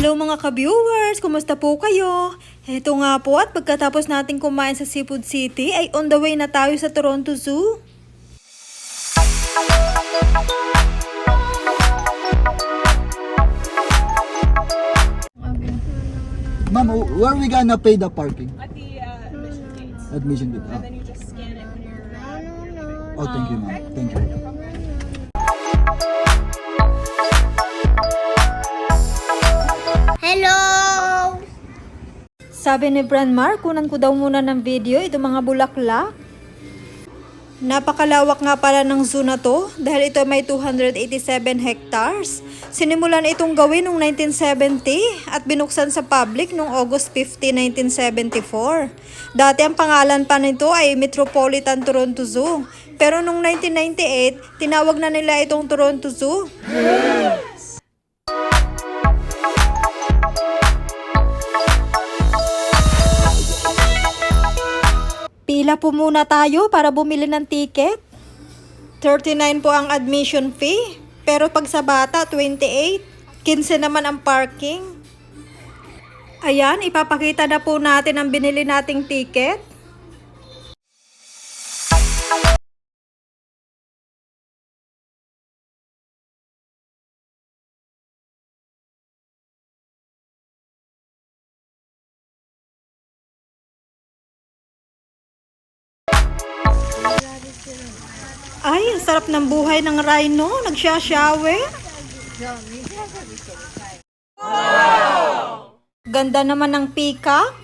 Hello mga ka-viewers! Kumusta po kayo? Heto nga po at pagkatapos natin kumain sa Seafood City ay on the way na tayo sa Toronto Zoo. Ma'am, where are we gonna pay the parking? At the admission gates. Admission gate. And then you just scan it when you're... Oh, thank you, ma'am. Thank you. Hello! Sabi ni Branmar, kunan ko daw muna ng video ito mga bulaklak. Napakalawak nga pala ng zoo na to dahil ito may 287 hectares. Sinimulan itong gawin noong 1970 at binuksan sa public noong August 50, 1974. Dati ang pangalan pa nito ay Metropolitan Toronto Zoo. Pero noong 1998, tinawag na nila itong Toronto Zoo. Pila po muna tayo para bumili ng ticket. 39 po ang admission fee. Pero pag sa bata, 28. 15 naman ang parking. Ayan, ipapakita na po natin ang binili nating ticket. Ay, ang sarap ng buhay ng rhino. Nagsha-shower. Wow! Ganda naman ng peacock.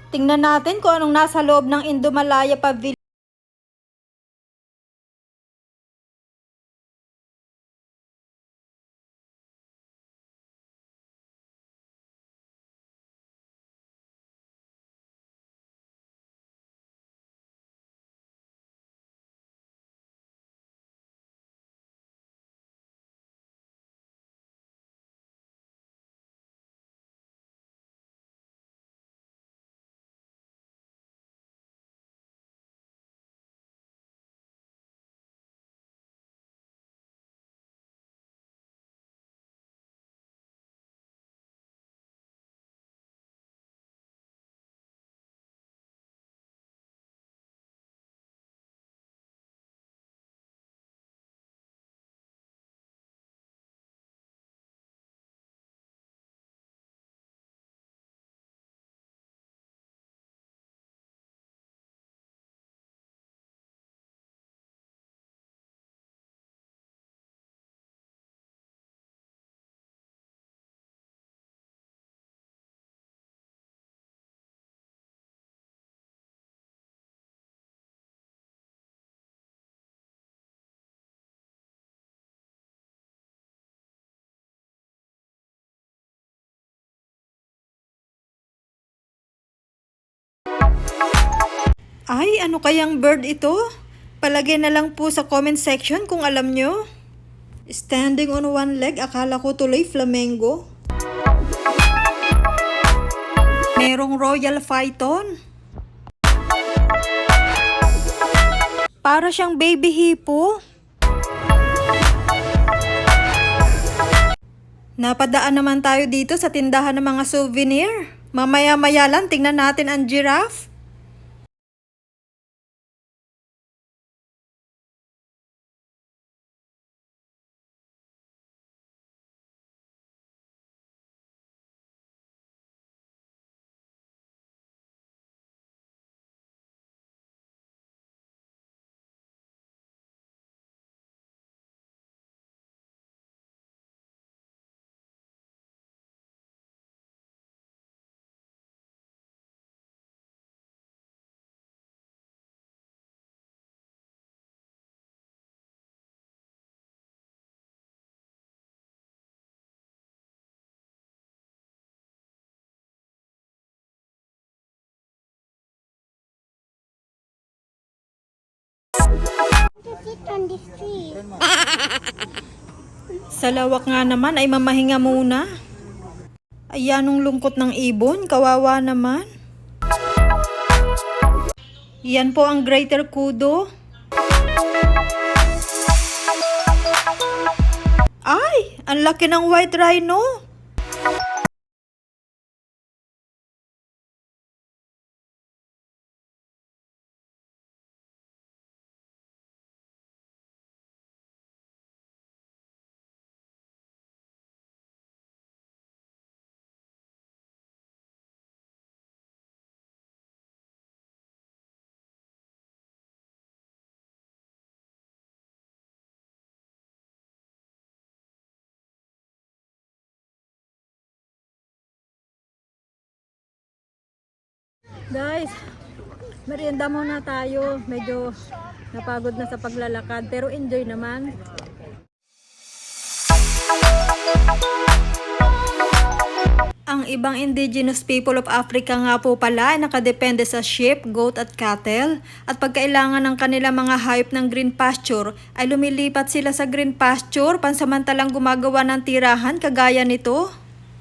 Tingnan natin kung anong nasa loob ng Indomalaya Pavilion. Ay, ano kayang bird ito? Palagay na lang po sa comment section kung alam nyo. Standing on one leg, akala ko tuloy flamingo. Merong royal phyton. Para siyang baby hippo. Napadaan naman tayo dito sa tindahan ng mga souvenir. Mamaya-maya lang, tingnan natin ang giraffe. Sit on this tree. Sa lawak nga naman ay mamahinga muna. Ayan ang lungkot ng ibon, kawawa naman. Yan po ang Greater Kudu. Ay, ang laki ng white rhino. Guys, merienda muna tayo. Medyo napagod na sa paglalakad pero enjoy naman. Ang ibang indigenous people of Africa nga po pala ay nakadepende sa sheep, goat at cattle. At pagkailangan ng kanilang mga hayop ng green pasture ay lumilipat sila sa green pasture pansamantalang gumagawa ng tirahan kagaya nito.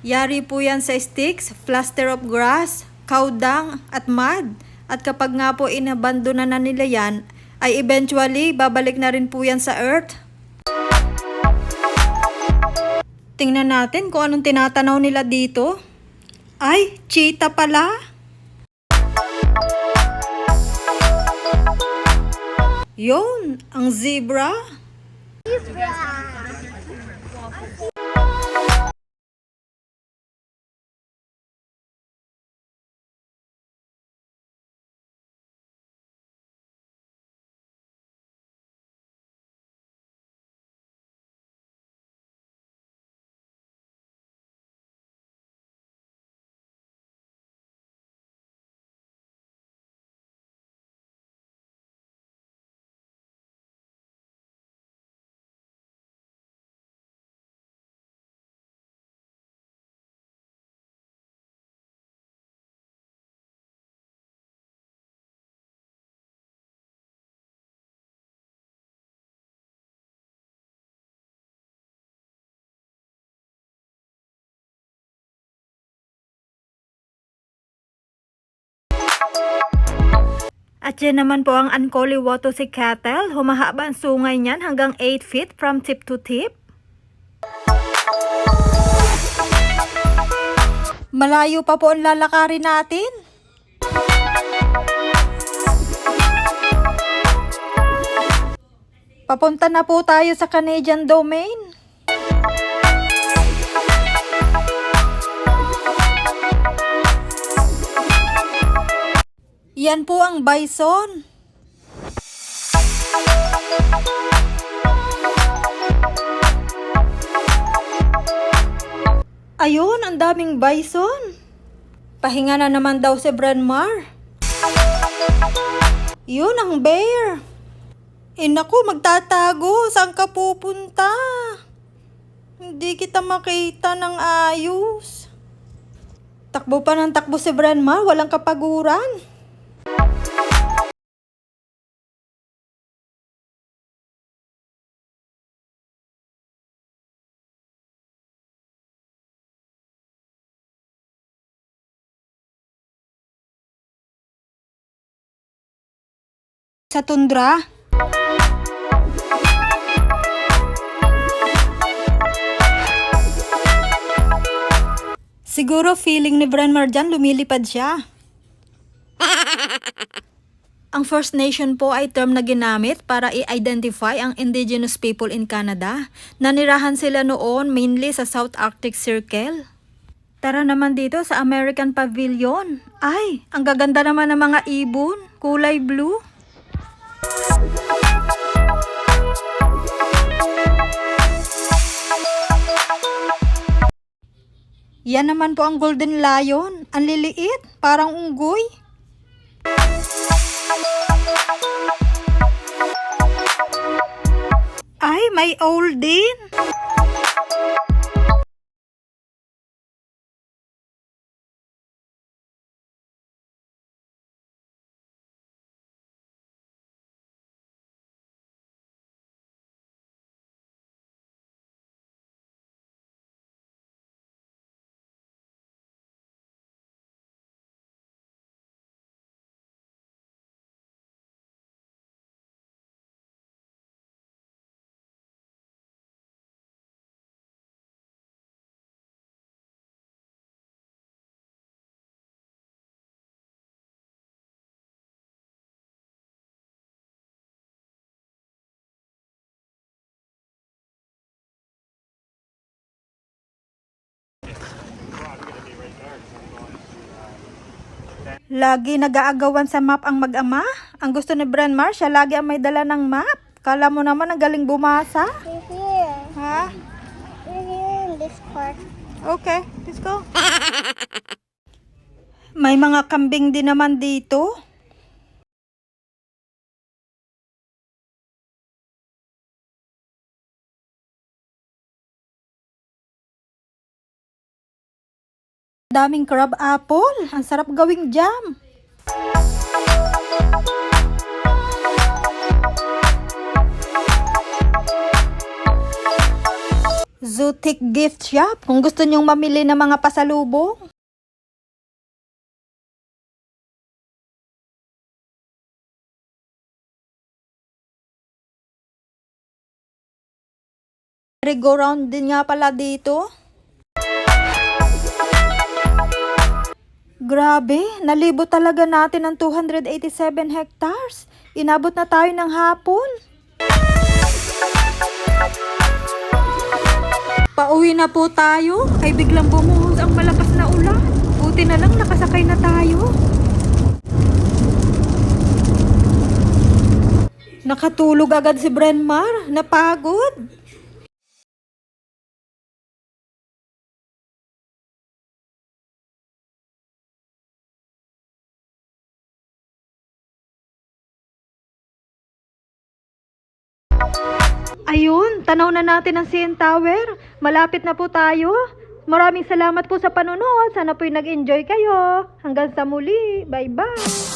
Yari po yan sa sticks, plaster of grass, cow dung at mud. At kapag nga po inabandona na nila yan, ay eventually babalik na rin po yan sa earth. Tingnan natin kung anong tinatanaw nila dito. Ay, cheetah pala. Yun, ang zebra. At yan naman po ang Ankoli Watusi cattle. Humahaba ang sungay niyan hanggang 8 feet from tip to tip. Malayo pa po ang lalakarin natin. Papunta na po tayo sa Canadian Domain. Yan po ang bison. Ayun, ang daming bison. Pahinga na naman daw si Branmar. Yun ang bear. Naku, magtatago. Saan ka pupunta? Hindi kita makita ng ayos. Takbo pa ng takbo si Branmar. Walang kapaguran. Sa tundra. Siguro feeling ni Branmar dyan, lumilipad siya. Ang First Nation po ay term na ginamit para i-identify ang indigenous people in Canada. Nanirahan sila noon mainly sa South Arctic Circle. Tara naman dito sa American Pavilion. Ay, ang gaganda naman ng mga ibon, kulay blue. Yan naman po ang Golden Lion. Ang liliit, parang unggoy. Ay, may owl din. Lagi nag-aagawan sa map ang mag-ama. Ang gusto ni Brenmar, siya lagi ang may dala ng map. Kala mo naman ang galing bumasa. We're here. Ha? We're here in this park. Okay, let's go. May mga kambing din naman dito. Daming crab apple. Ang sarap gawing jam. Zutik Gift Shop. Kung gusto nyong mamili ng mga pasalubong. Merry-go-round din nga pala dito. Grabe, nalibot talaga natin ang 287 hectares. Inabot na tayo ng hapon. Pauwi na po tayo, ay biglang bumuhos ang malakas na ulan. Buti na lang nakasakay na tayo. Nakatulog agad si Brenmar, napagod. Ayun, tanaw na natin ang CN Tower. Malapit na po tayo. Maraming salamat po sa panonood. Sana po'y nag-enjoy kayo. Hanggang sa muli. Bye-bye.